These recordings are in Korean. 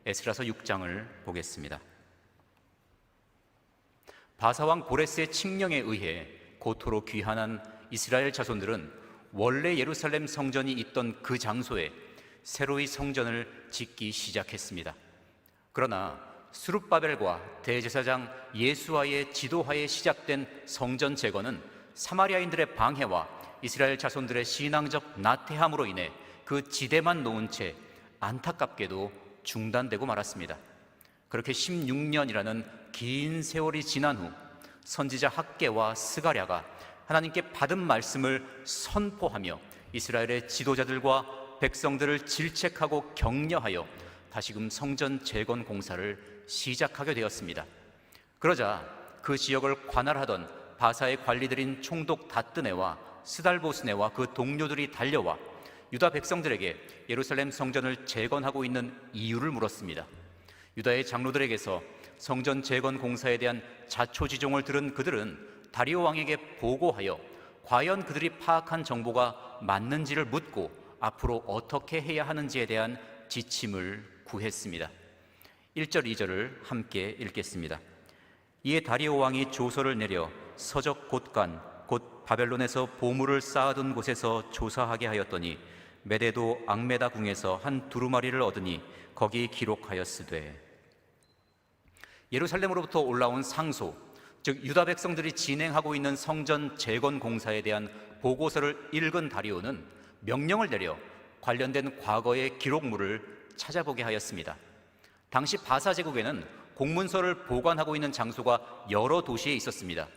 에스라서 6장을 보겠습니다. 바사왕 고레스의 칙령에 의해 고토로 귀환한 이스라엘 자손들은 원래 예루살렘 성전이 있던 그 장소에 새로이 성전을 짓기 시작했습니다. 그러나 스룹바벨과 대제사장 예수아의 지도하에 시작된 성전 재건은 사마리아인들의 방해와 이스라엘 자손들의 신앙적 나태함으로 인해 그 지대만 놓은 채 안타깝게도 중단되고 말았습니다. 그렇게 16년이라는 긴 세월이 지난 후 선지자 학개와 스가랴가 하나님께 받은 말씀을 선포하며 이스라엘의 지도자들과 백성들을 질책하고 격려하여 다시금 성전 재건 공사를 시작하게 되었습니다. 그러자 그 지역을 관할하던 바사의 관리들인 총독 다뜨네와 스달보스네와 그 동료들이 달려와 유다 백성들에게 예루살렘 성전을 재건하고 있는 이유를 물었습니다. 유다의 장로들에게서 성전 재건 공사에 대한 자초지종을 들은 그들은 다리오 왕에게 보고하여 과연 그들이 파악한 정보가 맞는지를 묻고 앞으로 어떻게 해야 하는지에 대한 지침을 구했습니다. 1절, 2절을 함께 읽겠습니다. 이에 다리오 왕이 조서를 내려 서적 곳간 곧 바벨론에서 보물을 쌓아둔 곳에서 조사하게 하였더니 메대도 앙메다 궁에서 한 두루마리를 얻으니 거기 기록하였으되, 예루살렘으로부터 올라온 상소, 즉 유다 백성들이 진행하고 있는 성전 재건 공사에 대한 보고서를 읽은 다리오는 명령을 내려 관련된 과거의 기록물을 찾아보게 하였습니다. 당시 바사 제국에는 공문서를 보관하고 있는 장소가 여러 도시에 있었습니다.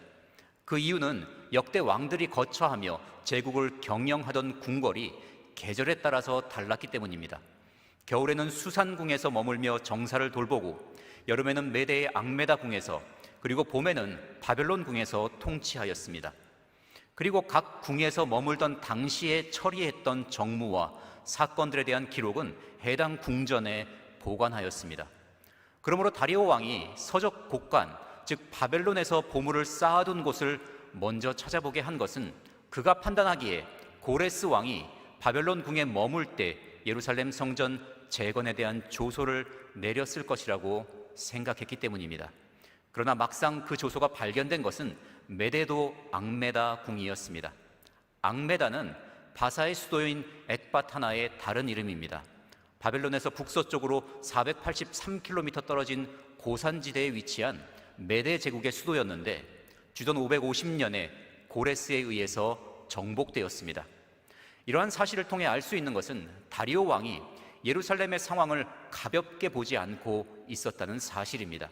그 이유는 역대 왕들이 거처하며 제국을 경영하던 궁궐이 계절에 따라서 달랐기 때문입니다. 겨울에는 수산궁에서 머물며 정사를 돌보고, 여름에는 메대의 앙메다 궁에서, 그리고 봄에는 바벨론 궁에서 통치하였습니다. 그리고 각 궁에서 머물던 당시에 처리했던 정무와 사건들에 대한 기록은 해당 궁전에 보관하였습니다. 그러므로 다리오 왕이 서적 곳간, 즉 바벨론에서 보물을 쌓아둔 곳을 먼저 찾아보게 한 것은 그가 판단하기에 고레스 왕이 바벨론 궁에 머물 때 예루살렘 성전 재건에 대한 조소를 내렸을 것이라고 생각했기 때문입니다. 그러나 막상 그 조소가 발견된 것은 메대도 앙메다 궁이었습니다. 앙메다는 바사의 수도인 엑바타나의 다른 이름입니다. 바벨론에서 북서쪽으로 483km 떨어진 고산지대에 위치한 메대 제국의 수도였는데 주전 550년에 고레스에 의해서 정복되었습니다. 이러한 사실을 통해 알 수 있는 것은 다리오 왕이 예루살렘의 상황을 가볍게 보지 않고 있었다는 사실입니다.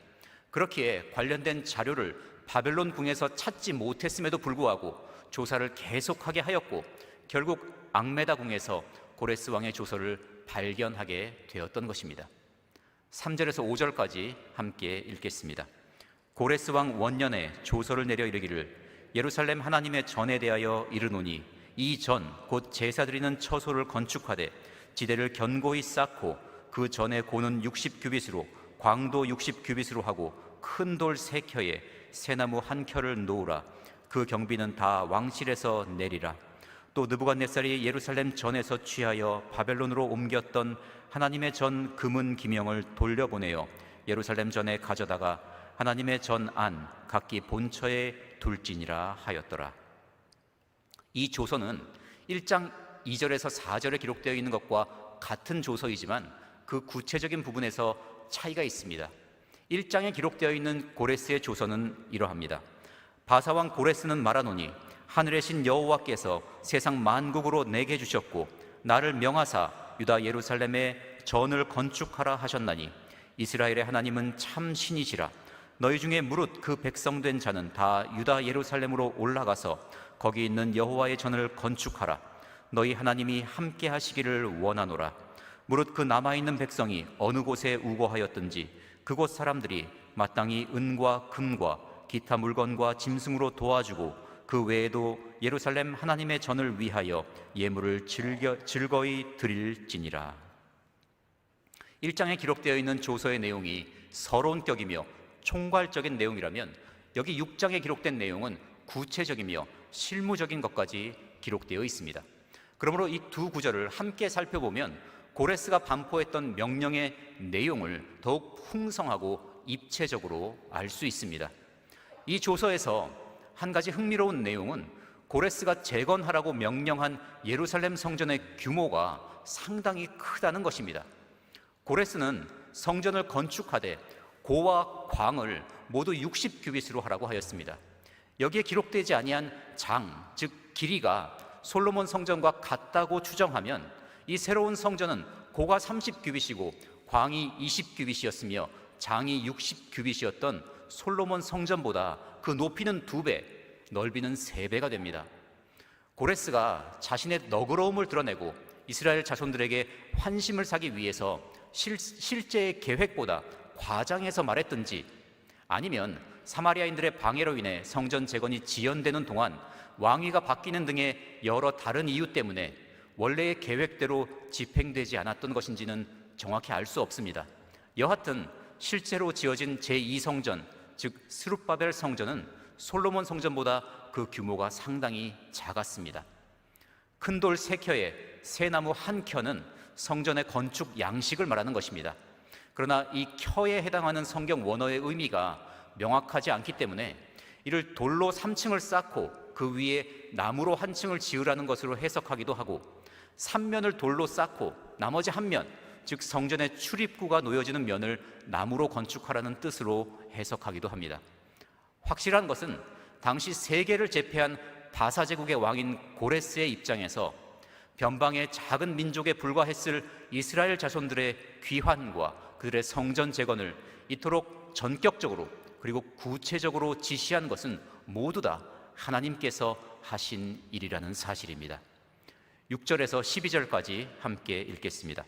그렇기에 관련된 자료를 바벨론 궁에서 찾지 못했음에도 불구하고 조사를 계속하게 하였고, 결국 앙메다 궁에서 고레스 왕의 조서를 발견하게 되었던 것입니다. 3절에서 5절까지 함께 읽겠습니다. 고레스 왕 원년에 조서를 내려 이르기를, 예루살렘 하나님의 전에 대하여 이르노니 이 전 곧 제사 드리는 처소를 건축하되 지대를 견고히 쌓고 그 전에 고는 60규빗으로 광도 60규빗으로 하고 큰 돌 3켜에 새나무 1켜를 놓으라. 그 경비는 다 왕실에서 내리라. 또 느부갓네살이 예루살렘 전에서 취하여 바벨론으로 옮겼던 하나님의 전 금은 기명을 돌려보내어 예루살렘 전에 가져다가 하나님의 전 안 각기 본처에 둘지니라 하였더라. 이 조서는 1장 2절에서 4절에 기록되어 있는 것과 같은 조서이지만 그 구체적인 부분에서 차이가 있습니다. 1장에 기록되어 있는 고레스의 조서는 이러합니다. 바사왕 고레스는 말하노니 하늘의 신 여호와께서 세상 만국으로 내게 주셨고 나를 명하사 유다 예루살렘에 전을 건축하라 하셨나니 이스라엘의 하나님은 참 신이시라. 너희 중에 무릇 그 백성된 자는 다 유다 예루살렘으로 올라가서 거기 있는 여호와의 전을 건축하라. 너희 하나님이 함께 하시기를 원하노라. 무릇 그 남아있는 백성이 어느 곳에 우거하였든지 그곳 사람들이 마땅히 은과 금과 기타 물건과 짐승으로 도와주고 그 외에도 예루살렘 하나님의 전을 위하여 예물을 즐거이 드릴지니라. 1장에 기록되어 있는 조서의 내용이 서론격이며 총괄적인 내용이라면 여기 6장에 기록된 내용은 구체적이며 실무적인 것까지 기록되어 있습니다. 그러므로 이 두 구절을 함께 살펴보면 고레스가 반포했던 명령의 내용을 더욱 풍성하고 입체적으로 알 수 있습니다. 이 조서에서 한 가지 흥미로운 내용은 고레스가 재건하라고 명령한 예루살렘 성전의 규모가 상당히 크다는 것입니다. 고레스는 성전을 건축하되 고와 광을 모두 60규빗으로 하라고 하였습니다. 여기에 기록되지 아니한 장, 즉 길이가 솔로몬 성전과 같다고 추정하면 이 새로운 성전은 고가 30규빗이고 광이 20규빗이었으며 장이 60규빗이었던 솔로몬 성전보다 그 높이는 2배, 넓이는 3배가 됩니다. 고레스가 자신의 너그러움을 드러내고 이스라엘 자손들에게 환심을 사기 위해서 실제의 계획보다 과장해서 말했든지, 아니면 사마리아인들의 방해로 인해 성전 재건이 지연되는 동안 왕위가 바뀌는 등의 여러 다른 이유 때문에 원래의 계획대로 집행되지 않았던 것인지는 정확히 알 수 없습니다. 여하튼 실제로 지어진 제2성전, 즉 스룹바벨 성전은 솔로몬 성전보다 그 규모가 상당히 작았습니다. 큰 돌 3켜에 새나무 1켜는 성전의 건축 양식을 말하는 것입니다. 그러나 이 켜에 해당하는 성경 원어의 의미가 명확하지 않기 때문에 이를 돌로 3층을 쌓고 그 위에 나무로 1층을 지으라는 것으로 해석하기도 하고, 3면을 돌로 쌓고 나머지 1면, 즉 성전의 출입구가 놓여지는 면을 나무로 건축하라는 뜻으로 해석하기도 합니다. 확실한 것은 당시 세계를 제패한 바사 제국의 왕인 고레스의 입장에서 변방의 작은 민족에 불과했을 이스라엘 자손들의 귀환과 그들의 성전 재건을 이토록 전격적으로 그리고 구체적으로 지시한 것은 모두 다 하나님께서 하신 일이라는 사실입니다. 6절에서 12절까지 함께 읽겠습니다.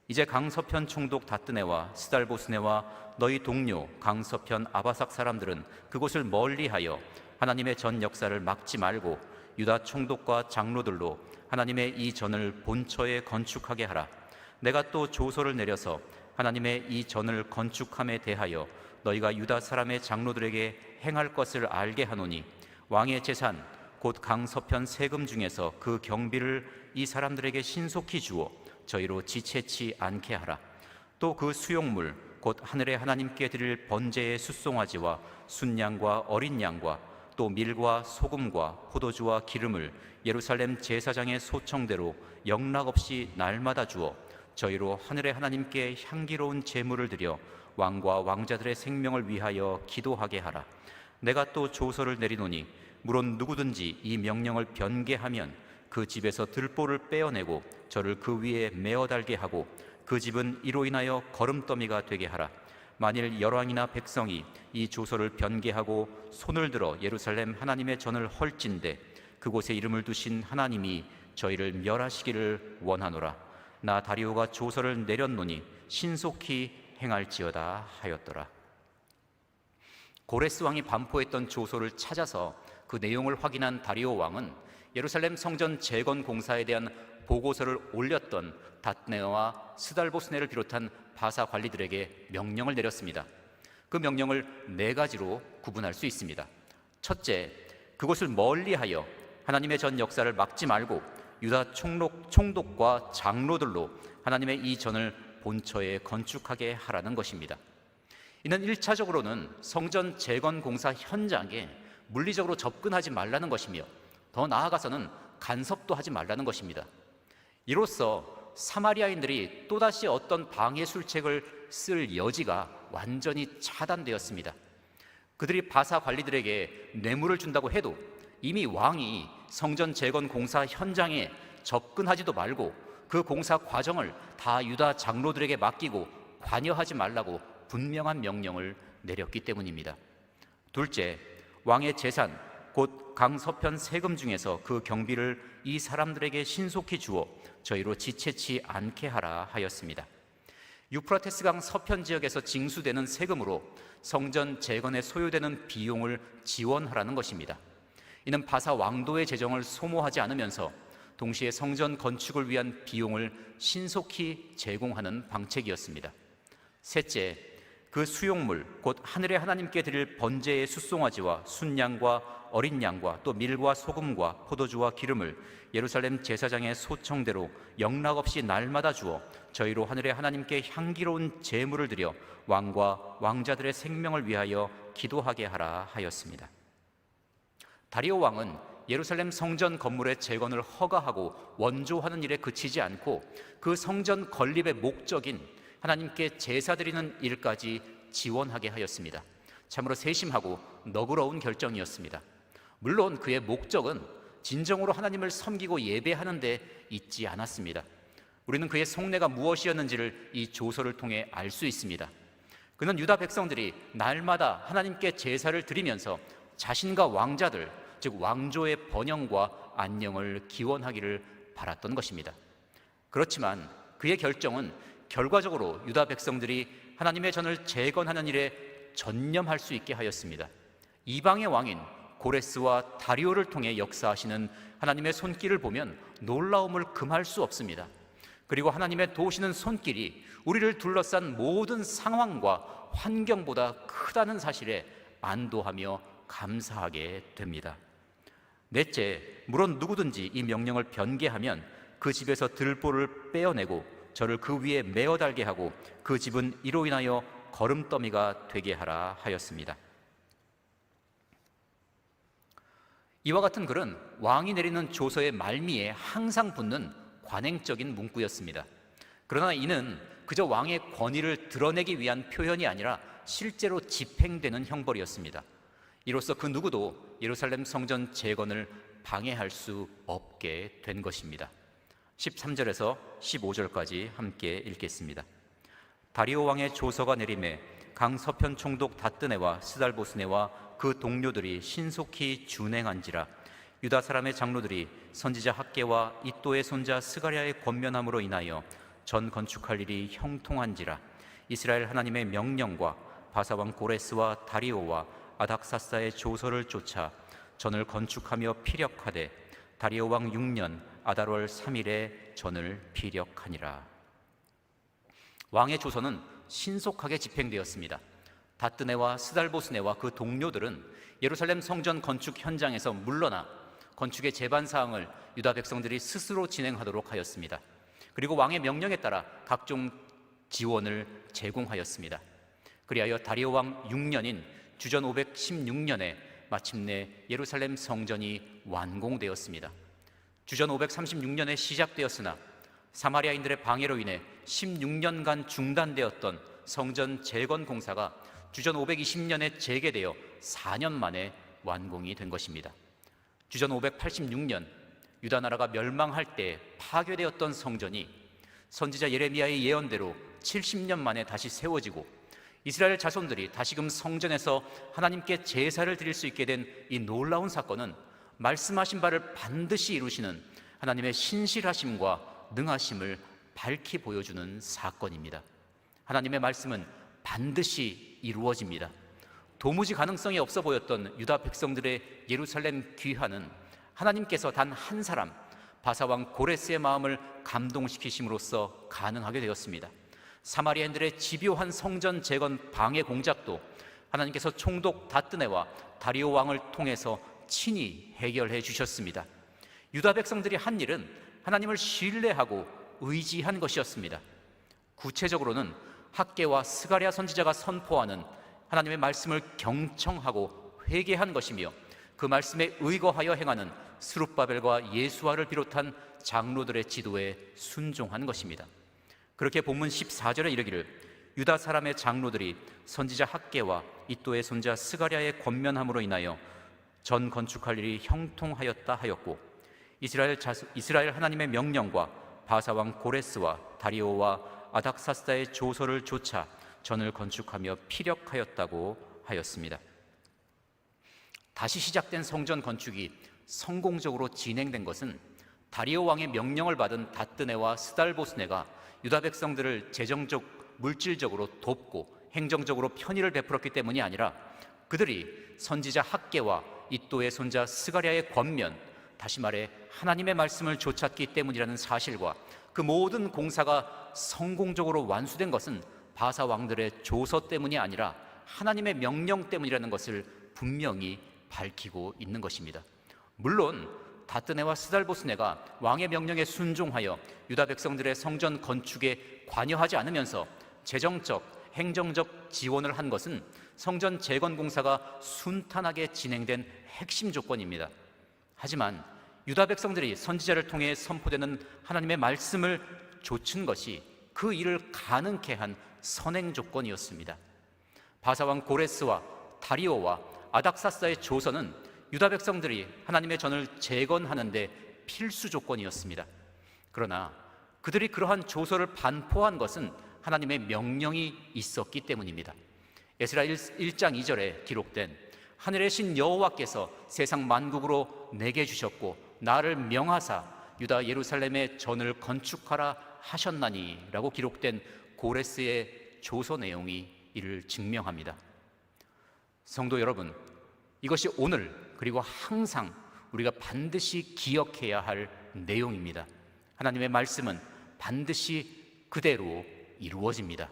이제 강서편 총독 다뜨네와 스달보스네와 너희 동료 강서편 아바삭 사람들은 그곳을 멀리하여 하나님의 전 역사를 막지 말고 유다 총독과 장로들로 하나님의 이 전을 본처에 건축하게 하라. 내가 또 조서를 내려서 하나님의 이 전을 건축함에 대하여 너희가 유다 사람의 장로들에게 행할 것을 알게 하노니, 왕의 재산 곧 강서편 세금 중에서 그 경비를 이 사람들에게 신속히 주어 저희로 지체치 않게 하라. 또 그 수용물 곧 하늘의 하나님께 드릴 번제의 숫송아지와 순양과 어린 양과 또 밀과 소금과 포도주와 기름을 예루살렘 제사장의 소청대로 영락없이 날마다 주어 저희로 하늘의 하나님께 향기로운 제물을 드려 왕과 왕자들의 생명을 위하여 기도하게 하라. 내가 또 조서를 내리노니 물론 누구든지 이 명령을 변개하면 그 집에서 들보를 빼어내고 저를 그 위에 메어 달게 하고 그 집은 이로 인하여 거름더미가 되게 하라. 만일 열왕이나 백성이 이 조서를 변개하고 손을 들어 예루살렘 하나님의 전을 헐진대 그곳에 이름을 두신 하나님이 저희를 멸하시기를 원하노라. 나 다리오가 조서를 내렸노니 신속히 행할지어다 하였더라. 고레스 왕이 반포했던 조서를 찾아서 그 내용을 확인한 다리오 왕은 예루살렘 성전 재건 공사에 대한 보고서를 올렸던 다뜨네와 스달보스네를 비롯한 바사 관리들에게 명령을 내렸습니다. 그 명령을 4가지로 구분할 수 있습니다. 첫째, 그곳을 멀리하여 하나님의 전 역사를 막지 말고 유다 총독과 장로들로 하나님의 이 전을 본처에 건축하게 하라는 것입니다. 이는 1차적으로는 성전 재건 공사 현장에 물리적으로 접근하지 말라는 것이며, 더 나아가서는 간섭도 하지 말라는 것입니다. 이로써 사마리아인들이 또다시 어떤 방해 술책을 쓸 여지가 완전히 차단되었습니다. 그들이 바사 관리들에게 뇌물을 준다고 해도 이미 왕이 성전 재건 공사 현장에 접근하지도 말고 그 공사 과정을 다 유다 장로들에게 맡기고 관여하지 말라고 분명한 명령을 내렸기 때문입니다. 둘째, 왕의 재산 곧 강서편 세금 중에서 그 경비를 이 사람들에게 신속히 주어 저희로 지체치 않게 하라 하였습니다. 유프라테스강 서편 지역에서 징수되는 세금으로 성전 재건에 소요되는 비용을 지원하라는 것입니다. 이는 바사 왕도의 재정을 소모하지 않으면서 동시에 성전 건축을 위한 비용을 신속히 제공하는 방책이었습니다. 셋째, 그 수용물 곧 하늘의 하나님께 드릴 번제의 숫송아지와 순양과 어린 양과 또 밀과 소금과 포도주와 기름을 예루살렘 제사장의 소청대로 영락없이 날마다 주어 저희로 하늘의 하나님께 향기로운 제물을 드려 왕과 왕자들의 생명을 위하여 기도하게 하라 하였습니다. 다리오 왕은 예루살렘 성전 건물의 재건을 허가하고 원조하는 일에 그치지 않고 그 성전 건립의 목적인 하나님께 제사 드리는 일까지 지원하게 하였습니다. 참으로 세심하고 너그러운 결정이었습니다. 물론 그의 목적은 진정으로 하나님을 섬기고 예배하는 데 있지 않았습니다. 우리는 그의 속내가 무엇이었는지를 이 조서를 통해 알 수 있습니다. 그는 유다 백성들이 날마다 하나님께 제사를 드리면서 자신과 왕자들, 즉 왕조의 번영과 안녕을 기원하기를 바랐던 것입니다. 그렇지만 그의 결정은 결과적으로 유다 백성들이 하나님의 전을 재건하는 일에 전념할 수 있게 하였습니다. 이방의 왕인 고레스와 다리오를 통해 역사하시는 하나님의 손길을 보면 놀라움을 금할 수 없습니다. 그리고 하나님의 도우시는 손길이 우리를 둘러싼 모든 상황과 환경보다 크다는 사실에 안도하며 감사하게 됩니다. 넷째, 물론 누구든지 이 명령을 변개하면 그 집에서 들보를 빼어내고 저를 그 위에 메어 달게 하고 그 집은 이로 인하여 거름더미가 되게 하라 하였습니다. 이와 같은 글은 왕이 내리는 조서의 말미에 항상 붙는 관행적인 문구였습니다. 그러나 이는 그저 왕의 권위를 드러내기 위한 표현이 아니라 실제로 집행되는 형벌이었습니다. 이로써 그 누구도 예루살렘 성전 재건을 방해할 수 없게 된 것입니다. 13절에서 15절까지 함께 읽겠습니다. 다리오 왕의 조서가 내림에 강 서편 총독 다뜨네와 스달보스네와 그 동료들이 신속히 준행한지라. 유다 사람의 장로들이 선지자 학개와 이또의 손자 스가랴의 권면함으로 인하여 전 건축할 일이 형통한지라. 이스라엘 하나님의 명령과 바사왕 고레스와 다리오와 아닥사스다의 조서를 쫓아 전을 건축하며 피력하되 다리오 왕 6년 아달월 3일에 전을 피력하니라. 왕의 조서는 신속하게 집행되었습니다. 다뜨네와 스달보스네와 그 동료들은 예루살렘 성전 건축 현장에서 물러나 건축의 제반 사항을 유다 백성들이 스스로 진행하도록 하였습니다. 그리고 왕의 명령에 따라 각종 지원을 제공하였습니다. 그리하여 다리오 왕 6년인 주전 516년에 마침내 예루살렘 성전이 완공되었습니다. 주전 536년에 시작되었으나 사마리아인들의 방해로 인해 16년간 중단되었던 성전 재건 공사가 주전 520년에 재개되어 4년 만에 완공이 된 것입니다. 주전 586년 유다 나라가 멸망할 때 파괴되었던 성전이 선지자 예레미야의 예언대로 70년 만에 다시 세워지고 이스라엘 자손들이 다시금 성전에서 하나님께 제사를 드릴 수 있게 된 이 놀라운 사건은 말씀하신 바를 반드시 이루시는 하나님의 신실하심과 능하심을 밝히 보여주는 사건입니다. 하나님의 말씀은 반드시 이루어집니다. 도무지 가능성이 없어 보였던 유다 백성들의 예루살렘 귀환은 하나님께서 단 한 사람 바사왕 고레스의 마음을 감동시키심으로써 가능하게 되었습니다. 사마리아인들의 집요한 성전 재건 방해 공작도 하나님께서 총독 다뜨네와 다리오 왕을 통해서 친히 해결해 주셨습니다. 유다 백성들이 한 일은 하나님을 신뢰하고 의지한 것이었습니다. 구체적으로는 학개와 스가랴 선지자가 선포하는 하나님의 말씀을 경청하고 회개한 것이며 그 말씀에 의거하여 행하는 스룹바벨과 예수아를 비롯한 장로들의 지도에 순종한 것입니다. 그렇게 본문 14절에 이르기를 유다 사람의 장로들이 선지자 학개와 이또의 손자 스가랴의 권면함으로 인하여 전 건축할 일이 형통하였다 하였고 이스라엘 하나님의 명령과 바사왕 고레스와 다리오와 아닥사스다의 조서를 쫓아 전을 건축하며 피력하였다고 하였습니다. 다시 시작된 성전 건축이 성공적으로 진행된 것은 다리오 왕의 명령을 받은 다뜨네와 스달보스네가 유다 백성들을 재정적, 물질적으로 돕고 행정적으로 편의를 베풀었기 때문이 아니라 그들이 선지자 학개와 이또의 손자 스가랴의 권면, 다시 말해 하나님의 말씀을 좇았기 때문이라는 사실과 그 모든 공사가 성공적으로 완수된 것은 바사 왕들의 조서 때문이 아니라 하나님의 명령 때문이라는 것을 분명히 밝히고 있는 것입니다. 물론 다뜨네와 스달보스네가 왕의 명령에 순종하여 유다 백성들의 성전 건축에 관여하지 않으면서 재정적, 행정적 지원을 한 것은 성전 재건 공사가 순탄하게 진행된 핵심 조건입니다. 하지만 유다 백성들이 선지자를 통해 선포되는 하나님의 말씀을 좇은 것이 그 일을 가능케 한 선행 조건이었습니다. 바사왕 고레스와 다리오와 아닥사스다의 조서는 유다 백성들이 하나님의 전을 재건하는 데 필수 조건이었습니다. 그러나 그들이 그러한 조서를 반포한 것은 하나님의 명령이 있었기 때문입니다. 에스라 1장 2절에 기록된 하늘의 신 여호와께서 세상 만국으로 내게 주셨고 나를 명하사 유다 예루살렘의 전을 건축하라 하셨나니 라고 기록된 고레스의 조서 내용이 이를 증명합니다. 성도 여러분, 이것이 오늘 그리고 항상 우리가 반드시 기억해야 할 내용입니다. 하나님의 말씀은 반드시 그대로 이루어집니다.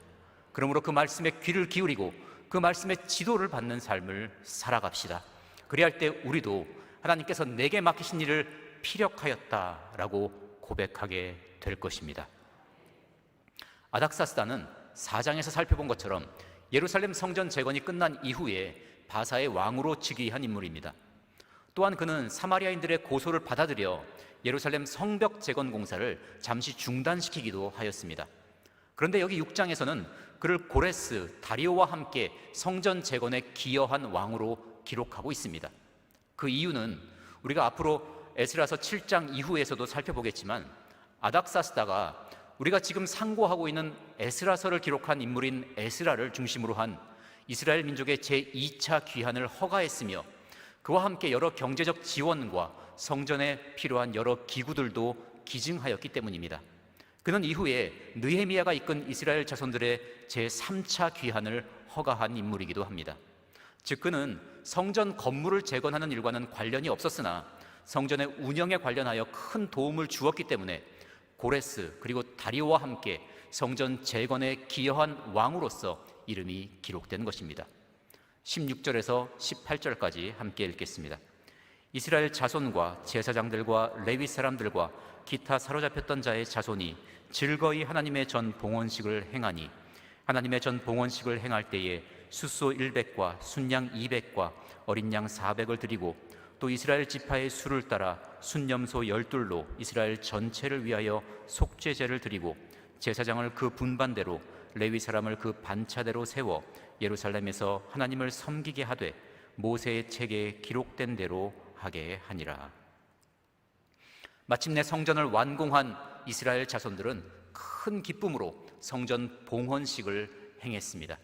그러므로 그 말씀에 귀를 기울이고 그 말씀의 지도를 받는 삶을 살아갑시다. 그리할 때 우리도 하나님께서 내게 맡기신 일을 피력하였다라고 고백하게 될 것입니다. 아닥사스다는 4장에서 살펴본 것처럼 예루살렘 성전 재건이 끝난 이후에 바사의 왕으로 즉위한 인물입니다. 또한 그는 사마리아인들의 고소를 받아들여 예루살렘 성벽 재건 공사를 잠시 중단시키기도 하였습니다. 그런데 여기 6장에서는 그를 고레스, 다리오와 함께 성전 재건에 기여한 왕으로 기록하고 있습니다. 그 이유는 우리가 앞으로 에스라서 7장 이후에서도 살펴보겠지만 아닥사스다가 우리가 지금 상고하고 있는 에스라서를 기록한 인물인 에스라를 중심으로 한 이스라엘 민족의 제2차 귀환을 허가했으며 그와 함께 여러 경제적 지원과 성전에 필요한 여러 기구들도 기증하였기 때문입니다. 그는 이후에 느헤미야가 이끈 이스라엘 자손들의 제3차 귀환을 허가한 인물이기도 합니다. 즉 그는 성전 건물을 재건하는 일과는 관련이 없었으나 성전의 운영에 관련하여 큰 도움을 주었기 때문에 고레스 그리고 다리오와 함께 성전 재건에 기여한 왕으로서 이름이 기록된 것입니다. 16절에서 18절까지 함께 읽겠습니다. 이스라엘 자손과 제사장들과 레위 사람들과 기타 사로잡혔던 자의 자손이 즐거이 하나님의 전 봉헌식을 행하니 하나님의 전 봉헌식을 행할 때에 숫소 100과 순양 200과 어린 양 400을 드리고 또 이스라엘 지파의 수를 따라 순염소 12로 이스라엘 전체를 위하여 속죄제를 드리고 제사장을 그 분반대로 레위 사람을 그 반차대로 세워 예루살렘에서 하나님을 섬기게 하되 모세의 책에 기록된 대로 하게 하니라. 마침내 성전을 완공한 이스라엘 자손들은 큰 기쁨으로 성전 봉헌식을 행했습니다.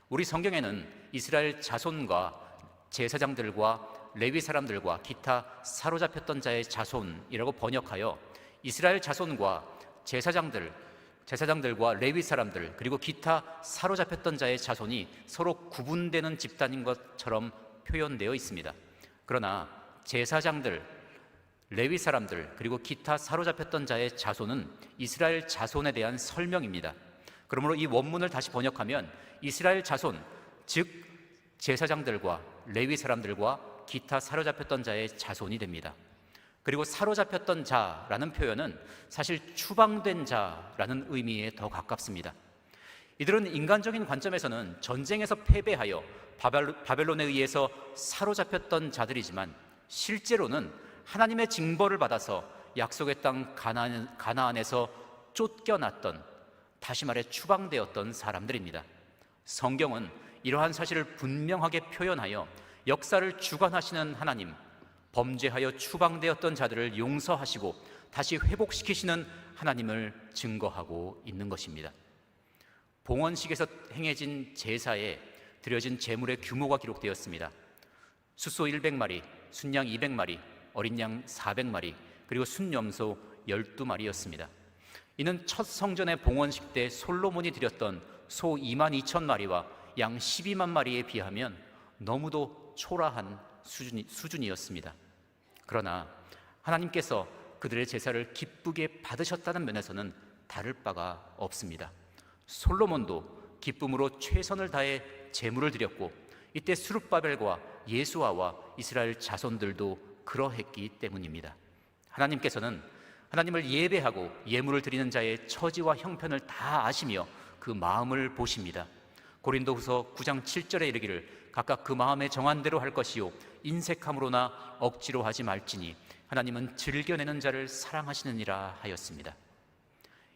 우리 성경에는 이스라엘 자손과 제사장들과 레위 사람들과 기타 사로잡혔던 자의 자손이라고 번역하여 이스라엘 자손과 제사장들과 레위 사람들 그리고 기타 사로잡혔던 자의 자손이 서로 구분되는 집단인 것처럼 표현되어 있습니다. 그러나 제사장들, 레위 사람들 그리고 기타 사로잡혔던 자의 자손은 이스라엘 자손에 대한 설명입니다. 그러므로 이 원문을 다시 번역하면 이스라엘 자손, 즉 제사장들과 레위 사람들과 기타 사로잡혔던 자의 자손이 됩니다. 그리고 사로잡혔던 자라는 표현은 사실 추방된 자라는 의미에 더 가깝습니다. 이들은 인간적인 관점에서는 전쟁에서 패배하여 바벨론에 의해서 사로잡혔던 자들이지만 실제로는 하나님의 징벌을 받아서 약속의 땅 가나안에서 쫓겨났던, 다시 말해 추방되었던 사람들입니다. 성경은 이러한 사실을 분명하게 표현하여 역사를 주관하시는 하나님, 범죄하여 추방되었던 자들을 용서하시고 다시 회복시키시는 하나님을 증거하고 있는 것입니다. 봉헌식에서 행해진 제사에 드려진 제물의 규모가 기록되었습니다. 숫소 100마리, 순양 200마리, 어린 양 400마리, 그리고 순염소 12마리였습니다. 이는 첫 성전의 봉헌식 때 솔로몬이 드렸던 소 22,000마리와 양 12만 마리에 비하면 너무도 초라한 수준이었습니다. 그러나 하나님께서 그들의 제사를 기쁘게 받으셨다는 면에서는 다를 바가 없습니다. 솔로몬도 기쁨으로 최선을 다해 제물을 드렸고, 이때 스룹바벨과 예수아와 이스라엘 자손들도 그러했기 때문입니다. 하나님께서는 하나님을 예배하고 예물을 드리는 자의 처지와 형편을 다 아시며 그 마음을 보십니다. 고린도후서 9장 7절에 이르기를 각각 그 마음에 정한 대로 할 것이요 인색함으로나 억지로 하지 말지니 하나님은 즐겨내는 자를 사랑하시느니라 하였습니다.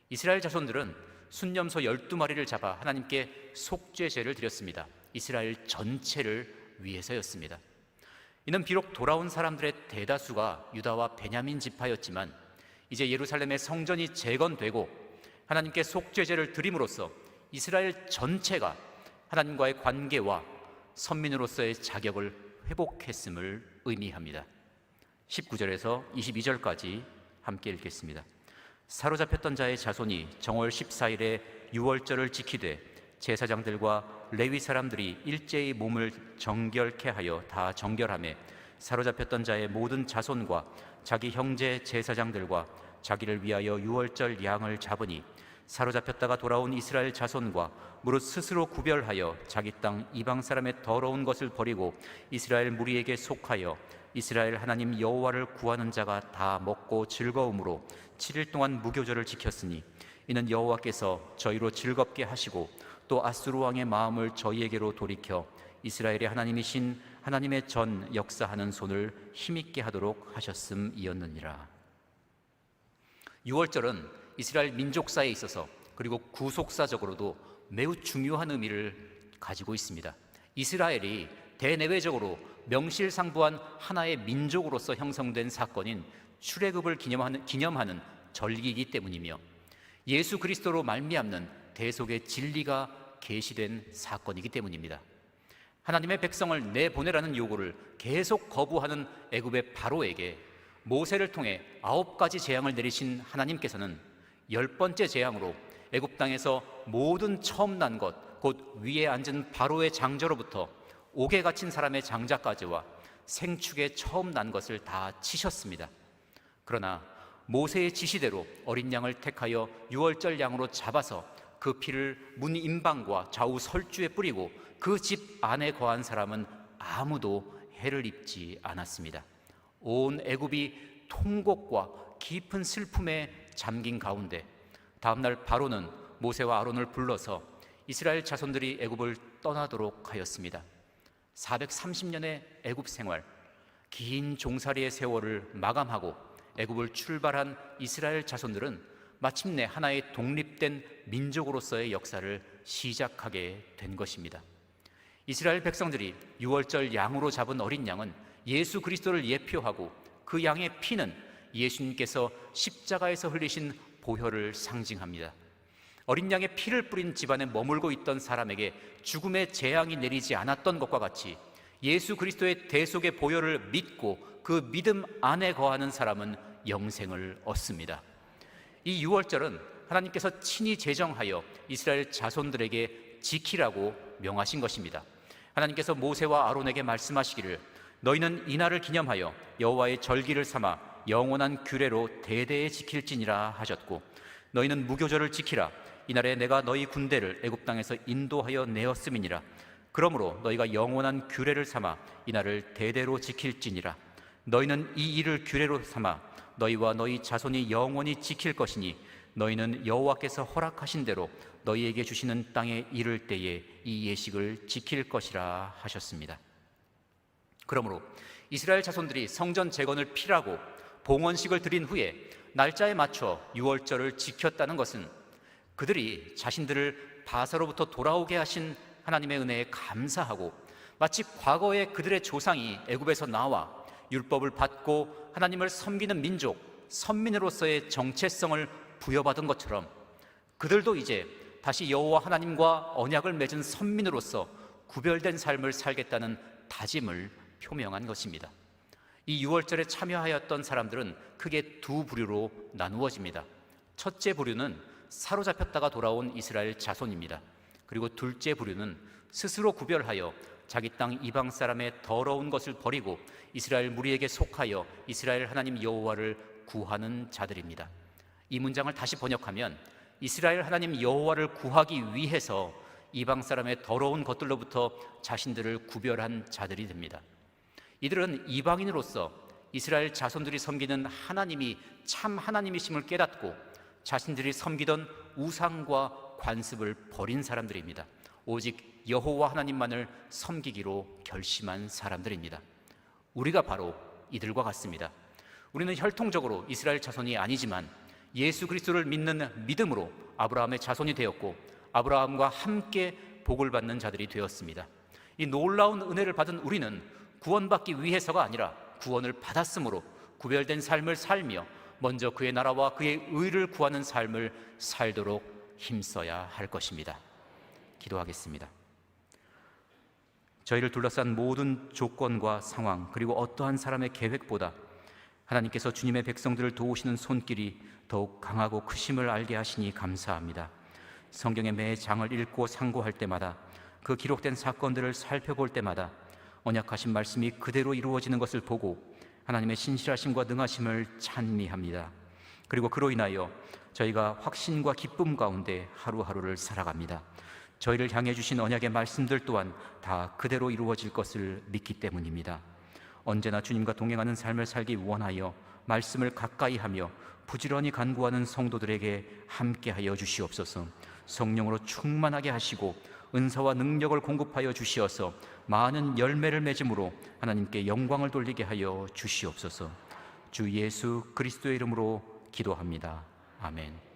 이스라엘 자손들은 순념소 12마리를 잡아 하나님께 속죄제를 드렸습니다. 이스라엘 전체를 위해서였습니다. 이는 비록 돌아온 사람들의 대다수가 유다와 베냐민 지파였지만 이제 예루살렘의 성전이 재건되고 하나님께 속죄제를 드림으로써 이스라엘 전체가 하나님과의 관계와 선민으로서의 자격을 회복했음을 의미합니다. 19절에서 22절까지 함께 읽겠습니다. 사로잡혔던 자의 자손이 정월 14일에 유월절을 지키되 제사장들과 레위 사람들이 일제히 몸을 정결케 하여 다 정결하며 사로잡혔던 자의 모든 자손과 자기 형제 제사장들과 자기를 위하여 유월절 양을 잡으니 사로잡혔다가 돌아온 이스라엘 자손과 무릇 스스로 구별하여 자기 땅 이방 사람의 더러운 것을 버리고 이스라엘 무리에게 속하여 이스라엘 하나님 여호와를 구하는 자가 다 먹고 즐거움으로 7일 동안 무교절을 지켰으니 이는 여호와께서 저희로 즐겁게 하시고 또 아수르 왕의 마음을 저희에게로 돌이켜 이스라엘의 하나님이신 하나님의 전 역사하는 손을 힘있게 하도록 하셨음이었느니라. 유월절은 이스라엘 민족사에 있어서 그리고 구속사적으로도 매우 중요한 의미를 가지고 있습니다. 이스라엘이 대내외적으로 명실상부한 하나의 민족으로서 형성된 사건인 출애굽을 기념하는 절기이기 때문이며 예수 그리스도로 말미암는 대속의 진리가 계시된 사건이기 때문입니다. 하나님의 백성을 내보내라는 요구를 계속 거부하는 애굽의 바로에게 모세를 통해 9가지 재앙을 내리신 하나님께서는 10번째 재앙으로 애굽 땅에서 모든 처음 난 것, 곧 위에 앉은 바로의 장저로부터 옥에 갇힌 사람의 장자까지와 생축에 처음 난 것을 다 치셨습니다. 그러나 모세의 지시대로 어린 양을 택하여 유월절 양으로 잡아서 그 피를 문 임방과 좌우 설주에 뿌리고 그 집 안에 거한 사람은 아무도 해를 입지 않았습니다. 온 애굽이 통곡과 깊은 슬픔에 잠긴 가운데 다음날 바로는 모세와 아론을 불러서 이스라엘 자손들이 애굽을 떠나도록 하였습니다. 430년의 애굽 생활, 긴 종살이의 세월을 마감하고 애굽을 출발한 이스라엘 자손들은 마침내 하나의 독립된 민족으로서의 역사를 시작하게 된 것입니다. 이스라엘 백성들이 유월절 양으로 잡은 어린 양은 예수 그리스도를 예표하고 그 양의 피는 예수님께서 십자가에서 흘리신 보혈을 상징합니다. 어린 양의 피를 뿌린 집안에 머물고 있던 사람에게 죽음의 재앙이 내리지 않았던 것과 같이 예수 그리스도의 대속의 보혈을 믿고 그 믿음 안에 거하는 사람은 영생을 얻습니다. 이 유월절은 하나님께서 친히 제정하여 이스라엘 자손들에게 지키라고 명하신 것입니다. 하나님께서 모세와 아론에게 말씀하시기를 너희는 이날을 기념하여 여호와의 절기를 삼아 영원한 규례로 대대에 지킬지니라 하셨고 너희는 무교절을 지키라. 이날에 내가 너희 군대를 애굽 땅에서 인도하여 내었음이니라. 그러므로 너희가 영원한 규례를 삼아 이날을 대대로 지킬지니라. 너희는 이 일을 규례로 삼아 너희와 너희 자손이 영원히 지킬 것이니 너희는 여호와께서 허락하신 대로 너희에게 주시는 땅에 이를 때에 이 예식을 지킬 것이라 하셨습니다. 그러므로 이스라엘 자손들이 성전 재건을 필하고 봉헌식을 드린 후에 날짜에 맞춰 유월절을 지켰다는 것은 그들이 자신들을 바사로부터 돌아오게 하신 하나님의 은혜에 감사하고 마치 과거에 그들의 조상이 애굽에서 나와 율법을 받고 하나님을 섬기는 민족, 선민으로서의 정체성을 부여받은 것처럼 그들도 이제 다시 여호와 하나님과 언약을 맺은 선민으로서 구별된 삶을 살겠다는 다짐을 표명한 것입니다. 이 유월절에 참여하였던 사람들은 크게 두 부류로 나누어집니다. 첫째 부류는 사로잡혔다가 돌아온 이스라엘 자손입니다. 그리고 둘째 부류는 스스로 구별하여 자기 땅 이방 사람의 더러운 것을 버리고 이스라엘 무리에게 속하여 이스라엘 하나님 여호와를 구하는 자들입니다. 이 문장을 다시 번역하면 이스라엘 하나님 여호와를 구하기 위해서 이방 사람의 더러운 것들로부터 자신들을 구별한 자들이 됩니다. 이들은 이방인으로서 이스라엘 자손들이 섬기는 하나님이 참 하나님이심을 깨닫고 자신들이 섬기던 우상과 관습을 버린 사람들입니다. 오직 여호와 하나님만을 섬기기로 결심한 사람들입니다. 우리가 바로 이들과 같습니다. 우리는 혈통적으로 이스라엘 자손이 아니지만 예수 그리스도를 믿는 믿음으로 아브라함의 자손이 되었고 아브라함과 함께 복을 받는 자들이 되었습니다. 이 놀라운 은혜를 받은 우리는 구원받기 위해서가 아니라 구원을 받았으므로 구별된 삶을 살며 먼저 그의 나라와 그의 의를 구하는 삶을 살도록 힘써야 할 것입니다. 기도하겠습니다. 저희를 둘러싼 모든 조건과 상황 그리고 어떠한 사람의 계획보다 하나님께서 주님의 백성들을 도우시는 손길이 더욱 강하고 크심을 알게 하시니 감사합니다. 성경의 매 장을 읽고 상고할 때마다 그 기록된 사건들을 살펴볼 때마다 언약하신 말씀이 그대로 이루어지는 것을 보고 하나님의 신실하심과 능하심을 찬미합니다. 그리고 그로 인하여 저희가 확신과 기쁨 가운데 하루하루를 살아갑니다. 저희를 향해 주신 언약의 말씀들 또한 다 그대로 이루어질 것을 믿기 때문입니다. 언제나 주님과 동행하는 삶을 살기 원하여 말씀을 가까이 하며 부지런히 간구하는 성도들에게 함께하여 주시옵소서. 성령으로 충만하게 하시고 은사와 능력을 공급하여 주시어서 많은 열매를 맺음으로 하나님께 영광을 돌리게 하여 주시옵소서. 주 예수 그리스도의 이름으로 기도합니다. 아멘.